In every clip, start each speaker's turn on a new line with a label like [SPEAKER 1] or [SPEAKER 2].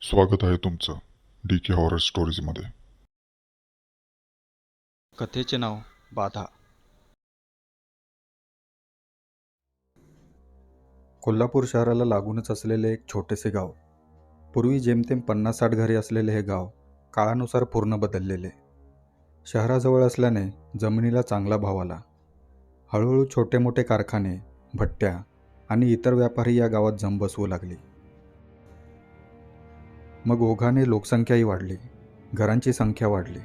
[SPEAKER 1] स्वागत आहे तुमचं DK हॉरर स्टोरीजमध्ये.
[SPEAKER 2] कथेचे नाव बाधा. कोल्हापूर शहराला लागूनच असलेले एक छोटेसे गाव. पूर्वी जेमतेम 50-60 घरे असलेले हे गाव काळानुसार पूर्ण बदललेले. शहराजवळ असल्याने जमिनीला चांगला भाव आला. हळूहळू छोटे मोठे कारखाने, भट्ट्या आणि इतर व्यापारी या गावात जम बसवू लागले. मग ओघाने लोकसंख्याही वाढली, घरांची संख्या वाढली,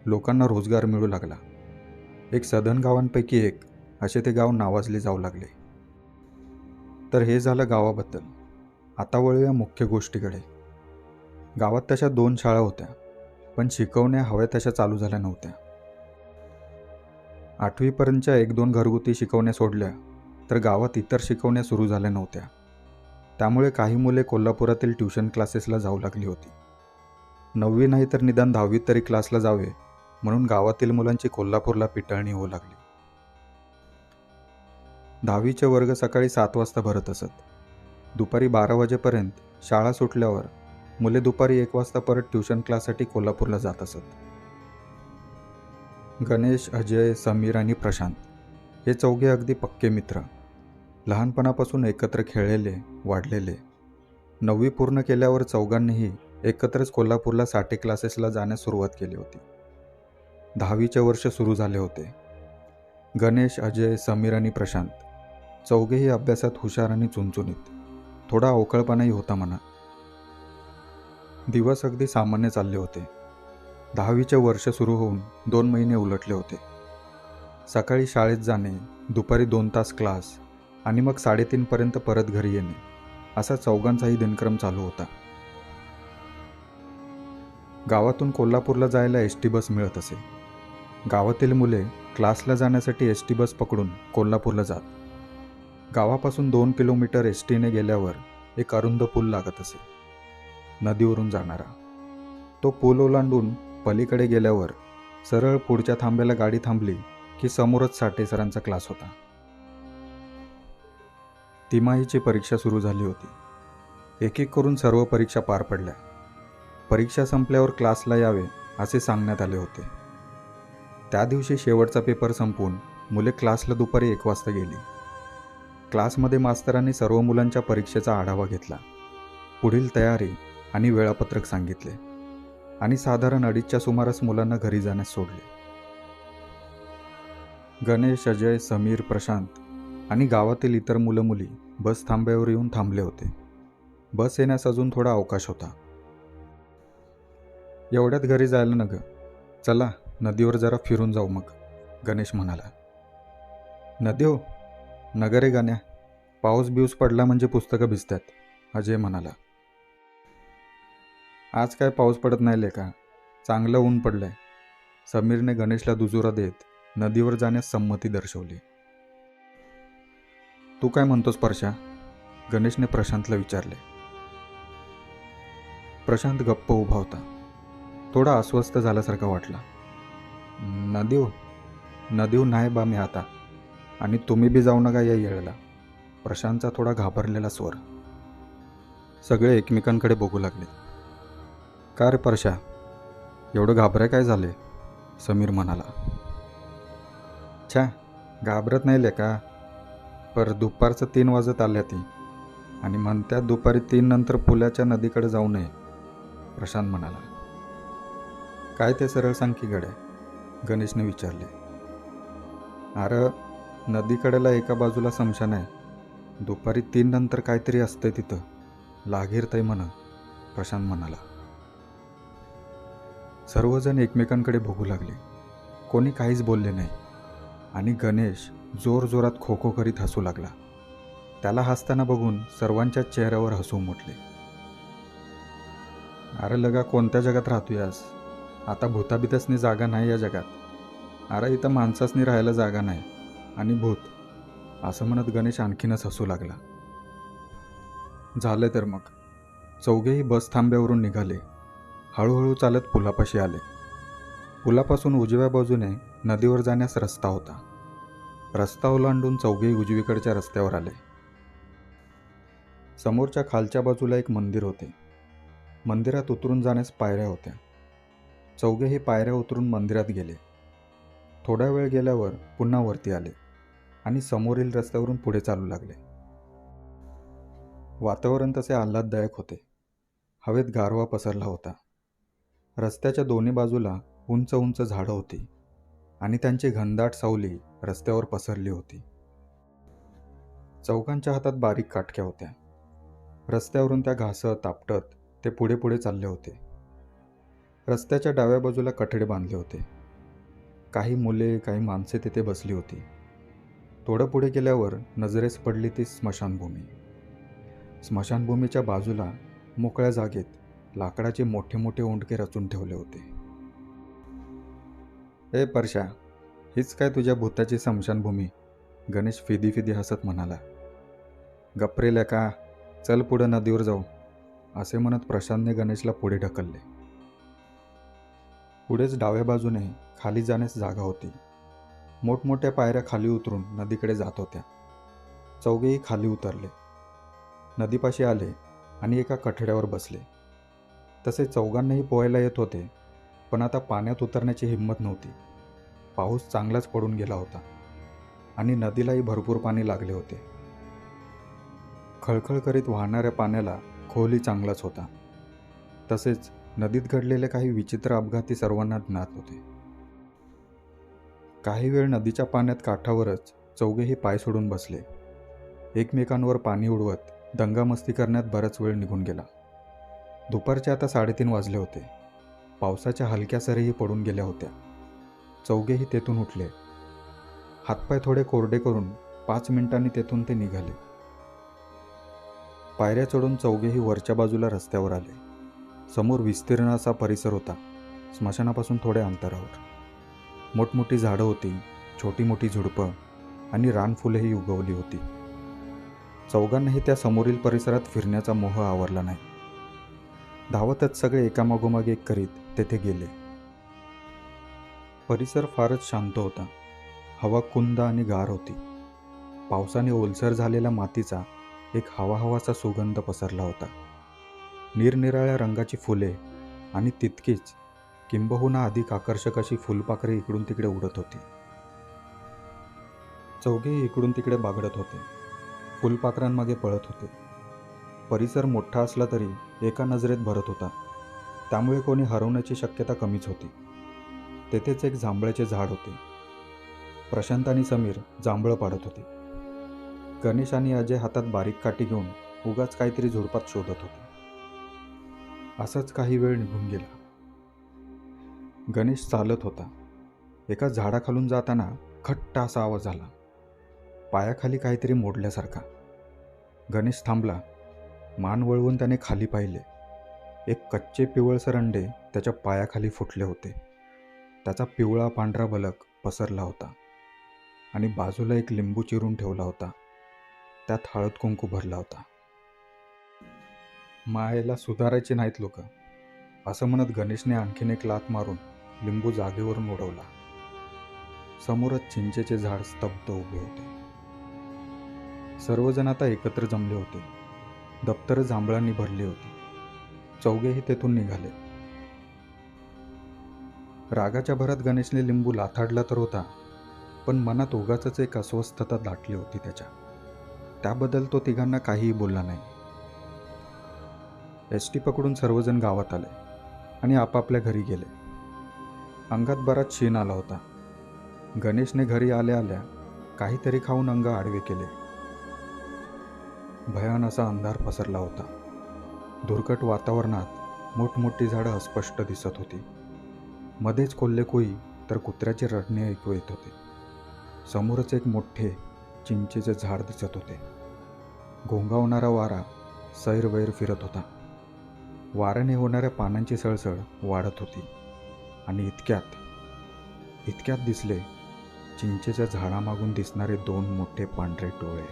[SPEAKER 2] लोकांना रोजगार मिळू लागला. एक सधन गावांपैकी एक असे ते गाव नावाजले जाऊ लागले. तर हे झालं गावाबद्दल. आता वळूया मुख्य गोष्टीकडे. गावात तशा 2 शाळा होत्या, पण शिकवण्या हव्या तशा चालू झाल्या नव्हत्या. 8वीपर्यंतच्या 1-2 घरगुती शिकवण्या सोडल्या तर गावात इतर शिकवण्या सुरू झाल्या नव्हत्या. त्यामुळे काही मुले कोल्हापुरातील ट्युशन क्लासेसला जाऊ लागली होती. 9वी नाही तर निदान 10वीत तरी क्लासला जावे म्हणून गावातील मुलांची कोल्हापूरला पिटाळणी होऊ लागली. 10वीचे वर्ग सकाळी 7 वाजता भरत असत. दुपारी 12 वाजेपर्यंत शाळा सुटल्यावर मुले दुपारी 1 वाजता परत ट्युशन क्लाससाठी कोल्हापूरला जात असत. गणेश, अजय, समीर आणि प्रशांत हे चौघे अगदी पक्के मित्र. लहानपणापासून एकत्र खेळलेले, वाढलेले. 9वी पूर्ण केल्यावर चौघांनीही एकत्रच कोल्हापूरला साठे क्लासेसला जाण्यास सुरुवात केली होती. 10वीचे वर्ष सुरू झाले होते. गणेश, अजय, समीर आणि प्रशांत चौघेही अभ्यासात हुशार आणि चुणचुणीत. थोडा अवकळपणाही होता म्हणा. दिवस अगदी सामान्य चालले होते. 10वीचे वर्ष सुरू होऊन 2 महिने उलटले होते. सकाळी शाळेत जाणे, दुपारी 2 तास क्लास आणि मग 3:30पर्यंत परत घरी येणे असा चौघांचाही दिनक्रम चालू होता. गावातून कोल्हापूरला जायला एसटी बस मिळत असे. गावातील मुले क्लासला जाण्यासाठी एसटी बस पकडून कोल्हापूरला जात. गावापासून 2 किलोमीटर एसटीने गेल्यावर एक अरुंद पूल लागत असे, नदीवरून जाणारा. तो पूल ओलांडून पलीकडे गेल्यावर सरळ पुढच्या थांब्याला गाडी थांबली की समोरच साठे सरांचा क्लास होता. तिमाहीची परीक्षा सुरू झाली होती. एक एक करून सर्व परीक्षा पार पडल्या. परीक्षा संपल्यावर क्लासला यावे असे सांगण्यात आले होते. त्या दिवशी शेवटचा पेपर संपवून मुले क्लासला दुपारी 1 वाजता गेली. क्लासमध्ये मास्तरांनी सर्व मुलांच्या परीक्षेचा आढावा घेतला, पुढील तयारी आणि वेळापत्रक सांगितले आणि साधारण 2:30च्या सुमारास मुलांना घरी जाण्यास सोडले. गणेश, अजय, समीर, प्रशांत आणि गावातील इतर मुलं मुली बस थांब्यावर येऊन थांबले होते. बस येण्यास अजून थोडा अवकाश होता. एवढ्यात घरी जायला न ग, चला नदीवर जरा फिरून जाऊ मग, गणेश म्हणाला. नदी हो? नगर रे गाण्या, पाऊस बिऊस पडला म्हणजे पुस्तकं भिजतात, अजय म्हणाला. आज काय पाऊस पडत नाही लेका, चांगलं ऊन पडलंय. समीरने गणेशला दुजोरा देत नदीवर जाण्यास संमती दर्शवली. तू काय म्हणतोस परशा? गणेशने प्रशांतला विचारले. प्रशांत गप्प उभा होता. थोडा अस्वस्थ झाल्यासारखा वाटला. नदीव नाही बा मी आता, आणि तुम्ही बी जाऊ नका या येळेला, प्रशांतचा थोडा घाबरलेला स्वर. सगळे एकमेकांकडे बघू लागले. का रे परशा, एवढं घाबराय काय झाले? समीर म्हणाला. छा, घाबरत नाही लेका, पर दुपारचं 3 वाजत आल्या ती आणि म्हणत्यात दुपारी 3 नंतर पुलाच्या नदीकडे जाऊ नये, प्रशांत म्हणाला. काय ते सरळ सांग की गड्या, गणेशने विचारले. अरे नदीकडेला एका बाजूला स्मशान आहे, दुपारी 3 नंतर काहीतरी असतंय तिथं, लागीरतंय म्हणा, प्रशांत म्हणाला. सर्वजण एकमेकांकडे बघू लागले. कोणी काहीच बोलले नाही आणि गणेश जोरजोरात खो खो करीत हसू लागला. त्याला हसताना बघून सर्वांच्या चेहऱ्यावर हसू उमटले. अरे लगा, कोणत्या जगात राहतोयास? आता भूताबितासनी जागा नाही या जगात. अरे इथं माणसासनी राहायला जागा नाही आणि भूत, असं म्हणत गणेश आणखीनच हसू लागला. झालं तर मग चौघेही बस थांब्यावरून निघाले. हळूहळू चालत पुलापाशी आले. पुलापासून उजव्या बाजूने नदीवर जाण्यास रस्ता होता. रस्ता ओलांडून चौघेही उजवीकडच्या रस्त्यावर आले. समोरच्या खालच्या बाजूला एक मंदिर होते. मंदिरात उतरून जाण्यास पायऱ्या होत्या. चौघेही पायऱ्या उतरून मंदिरात गेले. थोडा वेळ गेल्यावर पुन्हा वरती आले आणि समोरील रस्त्यावरून पुढे चालू लागले. वातावरण तसे आल्हाददायक होते. हवेत गारवा पसरला होता. रस्त्याच्या दोन्ही बाजूला उंच उंच झाडं होती आणि त्यांची घनदाट सावली रस्त्यावर पसरली होती. चौघांच्या हातात बारीक काटक्या होत्या. रस्त्यावरून त्या घासत आपटत ते पुढे पुढे चालले होते. रस्त्याच्या डाव्या बाजूला कठडे बांधले होते. काही मुले, काही माणसे तिथे बसली होती. थोडं पुढे गेल्यावर नजरेस पडली ती स्मशानभूमी. स्मशानभूमीच्या बाजूला मोकळ्या जागेत लाकडाचे मोठे मोठे ओंडके रचून ठेवले होते. ए परशा, हीच काय तुझ्या भूताची स्मशानभूमी? गणेश फिदी फिदी हसत म्हणाला. गप्रेल्या का, चल पुढं नदीवर जाऊ, असे म्हणत प्रशांतने गणेशला पुढे ढकलले. पुढेच डाव्या बाजूने खाली जाण्यास जागा होती. मोठमोठ्या पायऱ्या खाली उतरून नदीकडे जात होत्या. चौघेही खाली उतरले. नदीपाशी आले आणि एका कठड्यावर बसले. तसे चौघांनाही पोहायला येत होते, पण आता पाण्यात उतरण्याची हिंमत नव्हती. पाऊस चांगलाच पडून गेला होता आणि नदीलाही भरपूर पाणी लागले होते. खळखळ करीत वाहणाऱ्या पाण्याला खोलही चांगलाच होता. तसेच नदीत घडलेले काही विचित्र अपघाती सर्वांना ज्ञात होते. काही वेळ नदीच्या पाण्यात काठावरच चौघेही पाय सोडून बसले. एकमेकांवर पाणी उडवत दंगामस्ती करण्यात बराच वेळ निघून गेला. दुपारचे आता 3:30 वाजले होते. पावसाच्या हलक्या सरीही पडून गेल्या होत्या. चौघेही तेथून उठले. हातपाय थोडे कोरडे करून 5 मिनिटांनी तेथून ते निघाले. पायऱ्या चढून चौघेही वरच्या बाजूला रस्त्यावर आले. समोर विस्तीर्ण असा परिसर होता. स्मशानापासून थोड्या अंतरावर मोठमोठी झाडं होती, छोटी मोठी झुडपं आणि रानफुलेही उगवली होती. चौघांनाही त्या समोरील परिसरात फिरण्याचा मोह आवरला नाही. धावतच सगळे एकामागोमाग एक करीत तेथे गेले. परिसर फारच शांत होता. हवा कुंद आणि गार होती. पावसाने ओलसर झालेल्या मातीचा एक हवाहवाचा सुगंध पसरला होता. निरनिराळ्या रंगाची फुले आणि तितकीच किंबहुना अधिक आकर्षक अशी फुलपाखरे इकडून तिकडे उडत होती. चौघेही इकडून तिकडे बागडत होते. फुलपाखरांमागे पळत होते. परिसर मोठा असला तरी एका नजरेत भरत होता, त्यामुळे कोणी हरवण्याची शक्यता कमीच होती. तेथेच एक जांभळाचे झाड होते. प्रशांत आणि समीर जांभळं पाडत होते. गणेश आणि अजय हातात बारीक काठी घेऊन उगाच काहीतरी झुडपात शोधत होते. असाच काही वेळ निघून गेला. गणेश चालत होता. एका झाडाखालून जाताना खट्ट असा आवाज झाला. पायाखाली काहीतरी मोडल्यासारखा. गणेश थांबला. मान वळवून त्याने खाली पाहिले. एक कच्चे पिवळसर अंडे त्याच्या पायाखाली फुटले होते. त्याचा पिवळा पांढरा बलक पसरला होता आणि बाजूला एक लिंबू चिरून ठेवला होता. त्यात हळद कुंकू भरला होता. मायेला सुधारायचे नाहीत लोक, असं म्हणत गणेशने आणखीन एक लाथ मारून लिंबू जागेवरून उडवला. समोरच चिंचेचे झाड स्तब्ध उभे होते. सर्वजण आता एकत्र जमले होते. दप्तर जांभळांनी भरली होती. चौघेही तेथून निघाले. रागाच्या भरात गणेशने लिंबू लाथाडला तर होता, पण मनात उगाचच एक अस्वस्थता दाटली होती त्याच्या. त्याबद्दल तो तिघांना काहीही बोलला नाही. एसटी पकडून सर्वजण गावात आले आणि आपापल्या घरी गेले. अंगात बराच शीण आला होता. गणेशने घरी आल्या आल्या काहीतरी खाऊन अंग आडवे केले. भयान असा अंधार पसरला होता. धुरकट वातावरणात मोठमोठी झाडं अस्पष्ट दिसत होती. मध्येच कोल्हेकोई तर कुत्र्याचे रडणे ऐकू येत होते. समोरच एक मोठे चिंचेचे झाड दिसत होते. घोंगावणारा वारा सैरवैर फिरत होता. वाऱ्याने होणाऱ्या पानांची सळसळ वाढत होती आणि इतक्यात दिसले चिंचेच्या झाडामागून दिसणारे 2 मोठे पांढरे डोळे.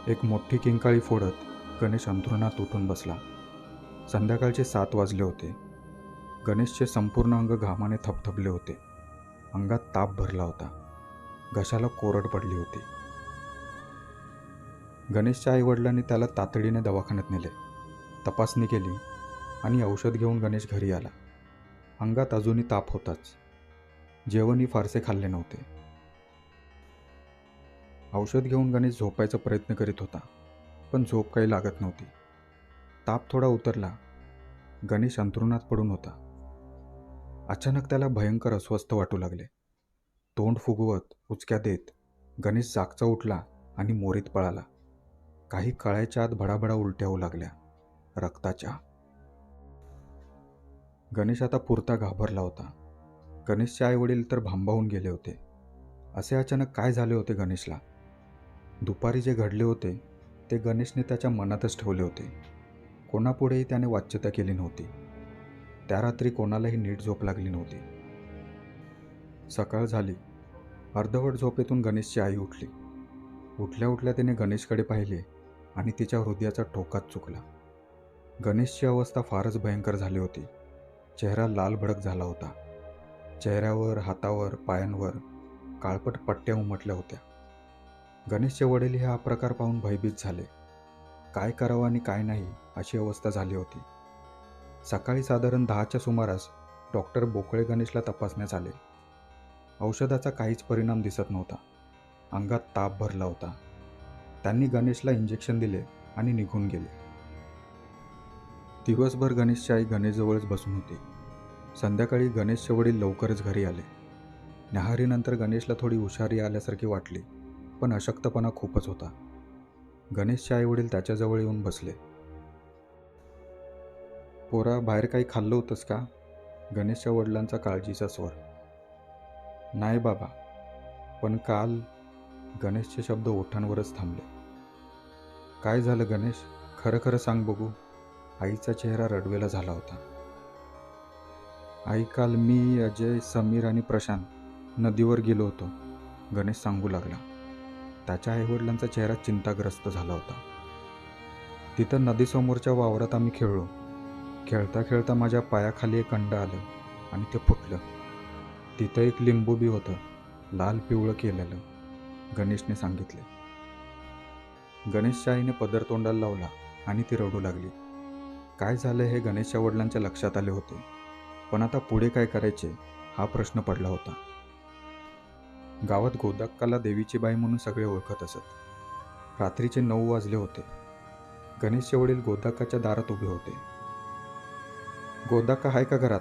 [SPEAKER 2] एक मोठी किंकाळी फोडत गणेश अंथरुणात उठून बसला. संध्याकाळचे 7 वाजले होते. गणेशचे संपूर्ण अंग घामाने थपथपले होते. अंगात ताप भरला होता. घशाला कोरड पडली होती. गणेशच्या आईवडिलांनी त्याला तातडीने दवाखान्यात नेले. तपासणी केली आणि औषध घेऊन गणेश घरी आला. अंगात अजूनही ताप होताच. जेवणही फारसे खाल्ले नव्हते. औषध घेऊन गणेश झोपायचा प्रयत्न करीत होता, पण झोप काही लागत नव्हती. ताप थोडा उतरला. गणेश अंथरुणात पडून होता. अचानक त्याला भयंकर अस्वस्थ वाटू लागले. तोंड फुगवत उचक्या देत गणेश जागचा उठला आणि मोरीत पळाला. काही कळायच्या आत भडाभडा उलट्या होऊ लागल्या, रक्ताच्या. गणेश आता पुरता घाबरला होता. गणेशचे आईवडील तर भांबावून गेले होते. असे अचानक काय झाले होते गणेशला? दुपारी जे घडले होते ते गणेशने त्याच्या मनातच ठेवले होते. कोणापुढेही त्याने वाच्यता केली नव्हती. त्या रात्री कोणालाही नीट झोप लागली नव्हती. सकाळ झाली. अर्धवट झोपेतून गणेशची आई उठली. उठल्या उठल्या तिने गणेशकडे पाहिले आणि तिच्या हृदयाचा ठोकाच चुकला. गणेशची अवस्था फारच भयंकर झाली होती. चेहरा लाल भडक झाला होता. चेहऱ्यावर, हातावर, पायांवर काळपट पट्ट्या उमटल्या होत्या. गणेशचे वडील हा प्रकार पाहून भयभीत झाले. काय करावं आणि काय नाही अशी अवस्था झाली होती. सकाळी साधारण 10च्या सुमारास डॉक्टर बोकळे गणेशला तपासण्यास आले. औषधाचा काहीच परिणाम दिसत नव्हता. अंगात ताप भरला होता. त्यांनी गणेशला इंजेक्शन दिले आणि निघून गेले. दिवसभर गणेशची आई गणेशजवळच बसून होती. संध्याकाळी गणेशचे वडील लवकरच घरी आले. न्याहारीनंतर गणेशला थोडी हुशारी आल्यासारखी वाटली, पण अशक्तपणा खूपच होता. गणेशचे आईवडील त्याच्याजवळ येऊन बसले. पोरा, बाहेर काही खाल्लं होतंस का? गणेशच्या वडिलांचा काळजीचा स्वर. नाही बाबा, पण काल. गणेशचे शब्द ओठांवरच थांबले. काय झालं गणेश? खरं खरं सांग बघू. आईचा चेहरा रडवेला झाला होता. आई, काल मी, अजय, समीर आणि प्रशांत नदीवर गेलो होतो, गणेश सांगू लागला. त्याच्या आईवडिलांचा चेहरा चिंताग्रस्त झाला होता. तिथं नदीसमोरच्या वावरात आम्ही खेळलो. खेळता खेळता माझ्या पायाखाली एक अंड आलं आणि ते फुटलं. तिथं एक लिंबू बी होतं, लाल पिवळं केलेलं, गणेशने सांगितले. गणेशच्या आईने पदर तोंडाला लावला आणि ती रडू लागली. काय झालं हे गणेशच्या वडिलांच्या लक्षात आले होते, पण आता पुढे काय करायचे हा प्रश्न पडला होता. गावात गोदाक्काला देवीची बाई म्हणून सगळे ओळखत असत. रात्रीचे 9 वाजले होते. गणेशचे वडील गोदाक्काच्या दारात उभे होते. गोदाक्का आहे का घरात?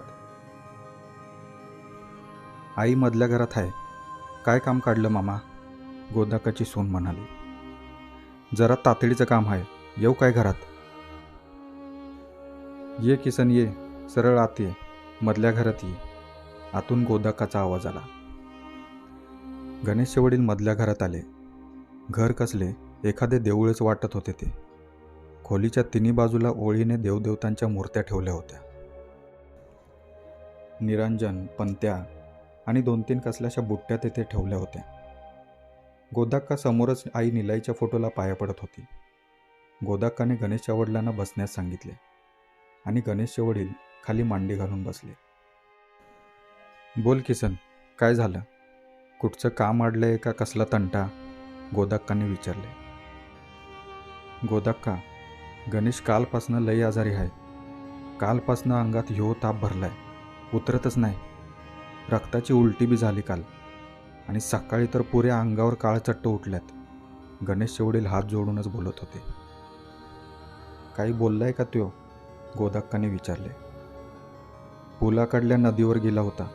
[SPEAKER 2] आई मधल्या घरात आहे. काय काम काढलं मामा? गोदाक्काची सून म्हणाली. जरा तातडीचं काम आहे, येऊ काय घरात? ये किसन ये, सरळ आत ये, मधल्या घरात ये. आतून गोदाक्काचा आवाज आला. गणेशचे वडील मधल्या घरात आले. घर कसले एखादे देऊळच वाटत होते ते. खोलीच्या तिन्ही बाजूला ओळीने देवदेवतांच्या मूर्त्या ठेवल्या होत्या. निरंजन, पंत्या आणि 2-3 कसल्याशा बुट्ट्या तेथे ठेवल्या होत्या. गोदाक्का समोरच आई निलाईच्या फोटोला पाया पडत होती. गोदाक्काने गणेशच्या वडिलांना बसण्यास सांगितले आणि गणेशचे वडील खाली मांडी घालून बसले. बोल किसन, काय झालं? कुठचं काम अडलंय का कसला तंटा? गोदाक्काने विचारले. गोदाक्का, गणेश कालपासनं लई आजारी आहे. कालपासनं अंगात ह्यो ताप भरलाय, उतरतच नाही. रक्ताची उलटी बी झाली काल, आणि सकाळी तर पुऱ्या अंगावर काळचट्ट उठल्यात. गणेशचे वडील हात जोडूनच बोलत होते. काही बोललाय का त्यो? गोदाक्काने विचारले. पुलाकडल्या नदीवर गेला होता.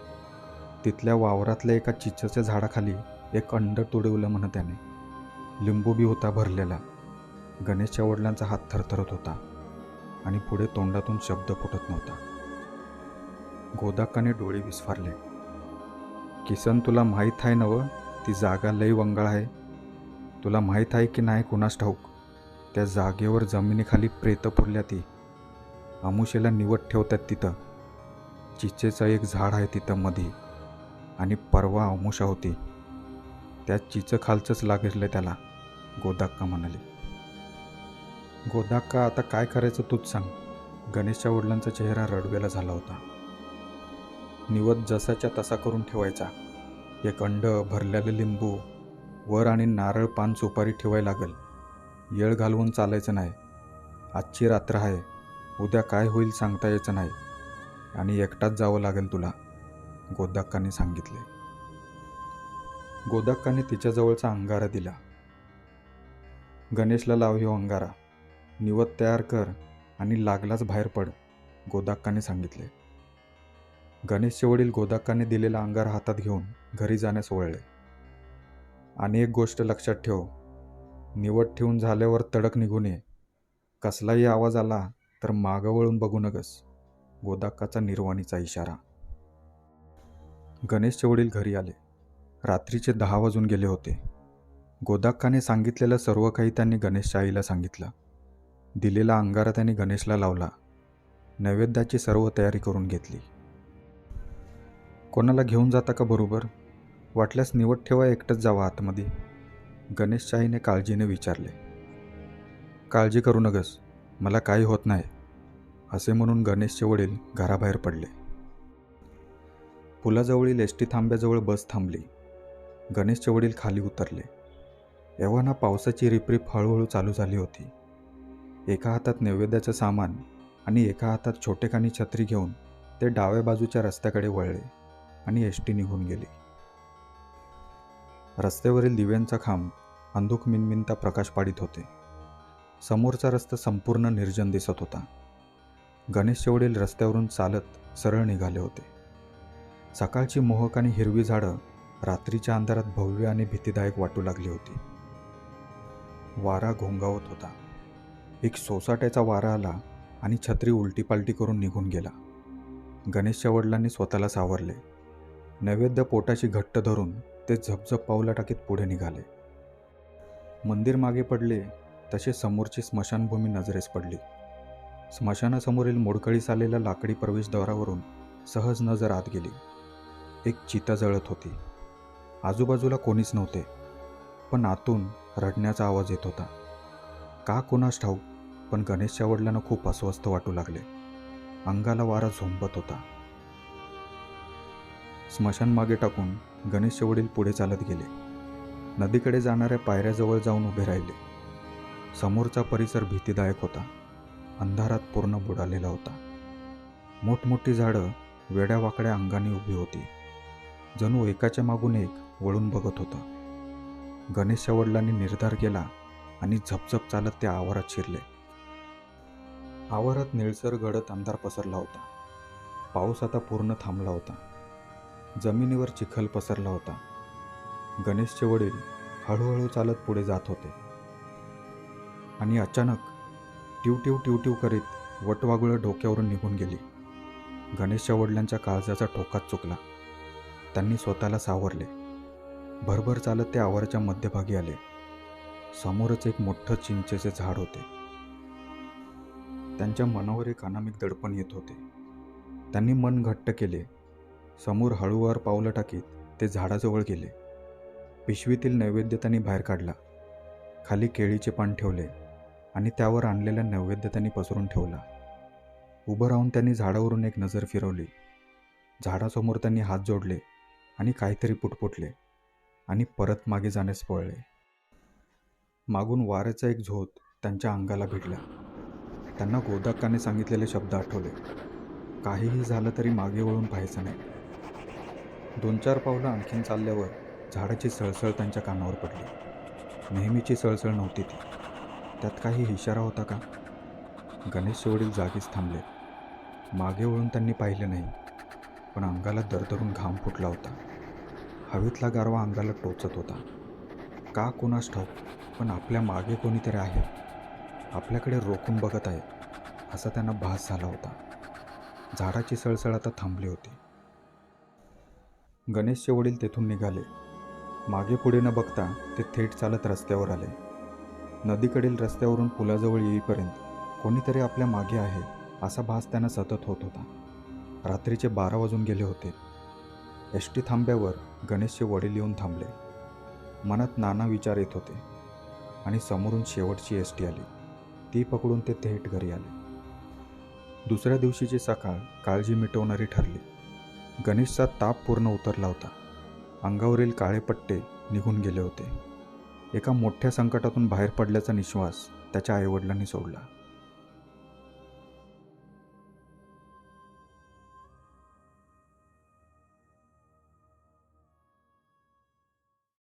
[SPEAKER 2] तिथल्या वावरातल्या एका चिंचेच्या झाडाखाली एक अंड तुडवलं म्हण त्याने. लिंबू बी होता भरलेला. गणेशच्या वडिलांचा हात थरथरत होता आणि पुढे तोंडातून शब्द फुटत नव्हता. गोदाक्काने डोळे विस्फारले. किसन, तुला माहीत आहे नवं, ती जागा लई वंगाळ आहे. तुला माहीत आहे की नाही कुणास ठाऊक. त्या जागेवर जमिनीखाली प्रेतं पुरल्या. ती आमुषेला निवट ठेवतात तिथं. चिचेचं एक झाड आहे तिथं मधी, आणि परवा आमुषा होती. त्या चिचं खालचंच लागलं त्याला, गोदाक्का म्हणाले. गोदाक्का, आता काय करायचं तूच सांग. गणेशच्या वडिलांचा चेहरा रडवेला झाला होता. निवत जसाच्या तसा करून ठेवायचा. एक अंड, भरलेलं लिंबू, वर आणि नारळ, पान, सुपारी ठेवायला लागल. येळ घालवून चालायचं नाही. आजची रात्र आहे, उद्या काय होईल सांगता यायचं नाही आणि एकटाच जावं लागेल तुला, गोदाक्काने सांगितले. गोदाक्काने तिच्याजवळचा अंगारा दिला. गणेशला लाव ह्यो अंगारा, निवत तयार कर आणि लागलाच बाहेर पड, गोदाक्काने सांगितले. गणेशचे वडील गोदाक्काने दिलेला अंगारा हातात घेऊन घरी जाण्यास वळले. आणि एक गोष्ट लक्षात ठेव, निवड ठेवून झाल्यावर तडक निघून ये. कसलाही आवाज आला तर मागं वळून बघू नगस, गोदाक्काचा निर्वाणीचा इशारा. गणेशचे वडील घरी आले. रात्रीचे 10 वाजून गेले होते. गोदाक्काने सांगितलेलं सर्व काही त्यांनी गणेशच्या आईला सांगितलं. दिलेला अंगारा त्यांनी गणेशला लावला. नैवेद्याची सर्व तयारी करून घेतली. कोणाला घेऊन जाता का बरोबर? वाटल्यास निवड ठेवा, एकटंच जावा आतमध्ये, गणेशच्या आईने काळजीने विचारले. काळजी करू नगस, मला काही होत नाही, असे म्हणून गणेशचे वडील घराबाहेर पडले. पुलाजवळील एसटी थांब्याजवळ बस थांबली. गणेशचे वडील खाली उतरले. एव्हाना पावसाची रिपरिप हळूहळू चालू झाली होती. एका हातात नैवेद्याचं सामान आणि एका हातात छोटेखानी छत्री घेऊन ते डाव्या बाजूच्या रस्त्याकडे वळले आणि एसटी निघून गेली. रस्त्यावरील दिव्यांचा खांब अंधुक मिनमिनता प्रकाश पाडित होते. समोरचा रस्ता संपूर्ण निर्जन दिसत होता. गणेशचे वडील रस्त्यावरून चालत सरळ निघाले होते. सकाळची मोहक आणि हिरवी झाडं रात्रीच्या अंधारात भव्य आणि भीतीदायक वाटू लागली होती. वारा घोंगावत होता. एक सोसाट्याचा वारा आला आणि छत्री उलटीपालटी करून निघून गेला. गणेशच्या वडिलांनी स्वतःला सावरले. नैवेद्य पोटाशी घट्ट धरून ते झपझप पावला टाकीत पुढे निघाले. मंदिर मागे पडले तसे समोरची स्मशानभूमी नजरेस पडली. स्मशानासमोरील मोडकळीस आलेल्या लाकडी प्रवेशद्वारावरून सहज नजर आत गेली. एक चिता जळत होती. आजूबाजूला कोणीच नव्हते, पण आतून रडण्याचा आवाज येत होता. का कोणास ठाऊक, पण गणेशच्या वडिलांना खूप अस्वस्थ वाटू लागले. अंगाला वारा झोंबत होता. स्मशान मागे टाकून गणेशचे वडील पुढे चालत गेले. नदीकडे जाणाऱ्या पायऱ्याजवळ जाऊन उभे राहिले. समोरचा परिसर भीतीदायक होता. अंधारात पूर्ण बुडालेला होता. मोठमोठी झाडं वेड्यावाकड्या अंगाने उभी होती. जणू एकाच्या मागून एक वळून बघत होता. गणेशच्या वडिलांनी निर्धार केला आणि झपझप चालत त्या आवारात शिरले. आवारात निळसर गडद अंधार पसरला होता. पाऊस आता पूर्ण थांबला होता. जमिनीवर चिखल पसरला होता. गणेशचे वडील हळूहळू चालत पुढे जात होते. आणि अचानक टिवटिव टिवटिव करीत वटवागुळं डोक्यावरून निघून गेली. गणेशच्या वडिलांच्या काळजाचा ठोकाच चुकला. त्यांनी स्वतःला सावरले. भरभर चालत ते आवाराच्या मध्यभागी आले. समोरच एक मोठं चिंचेचे झाड होते. त्यांच्या मनावर एक अनामिक दडपण येत होते. त्यांनी मन घट्ट केले. समोर हळूवार पावलं टाकीत ते झाडाजवळ गेले. पिशवीतील नैवेद्य त्यांनी बाहेर काढला. खाली केळीचे पान ठेवले आणि त्यावर आणलेला नैवेद्य त्यांनी पसरून ठेवला. उभं राहून त्यांनी झाडावरून एक नजर फिरवली. झाडासमोर त्यांनी हात जोडले आणि काहीतरी पुटपुटले आणि परत मागे जाण्यास पळले. मागून वाऱ्याचा एक झोत त्यांच्या अंगाला भिडला. त्यांना गोदाक्काने सांगितलेले शब्द आठवले. काहीही झालं तरी मागे वळून पाहायचं नाही. 2-4 पावलं आणखीन चालल्यावर झाडाची सळसळ त्यांच्या कानावर पडली. नेहमीची सळसळ नव्हती ती. त्यात काही इशारा होता का? गणेशचे वडील जागीच थांबले. मागे वळून त्यांनी पाहिलं नाही, पण अंगाला दरदरून घाम फुटला होता. हवेतला गारवा अंगाला टोचत होता. का कोणास ठाऊक, पण आपल्या मागे कोणीतरी आहे, आपल्याकडे रोखून बघत आहे, असा त्यांना भास झाला होता. झाडाची सळसळ आता थांबली होती. गणेशचे वडील तेथून निघाले. मागे पुढे न बघता ते थेट चालत रस्त्यावर आले. नदीकडील रस्त्यावरून पुलाजवळ येईपर्यंत कोणीतरी आपल्या मागे आहे असा भास त्यांना सतत होत होता. रात्रीचे 12 वाजून गेले होते. एसटी थांब्यावर गणेशचे वडील येऊन थांबले. मनात नाना विचार येत होते आणि समोरून शेवटची एसटी आली. ती पकडून ते थेट घरी आले. दुसऱ्या दिवशीची सकाळ काळजी मिटवणारी ठरली. गणेशचा ताप पूर्ण उतरला होता. अंगावरील काळे पट्टे निघून गेले होते. एका मोठ्या संकटातून बाहेर पडल्याचा निश्वास त्याच्या आईवडिलांनी सोडला.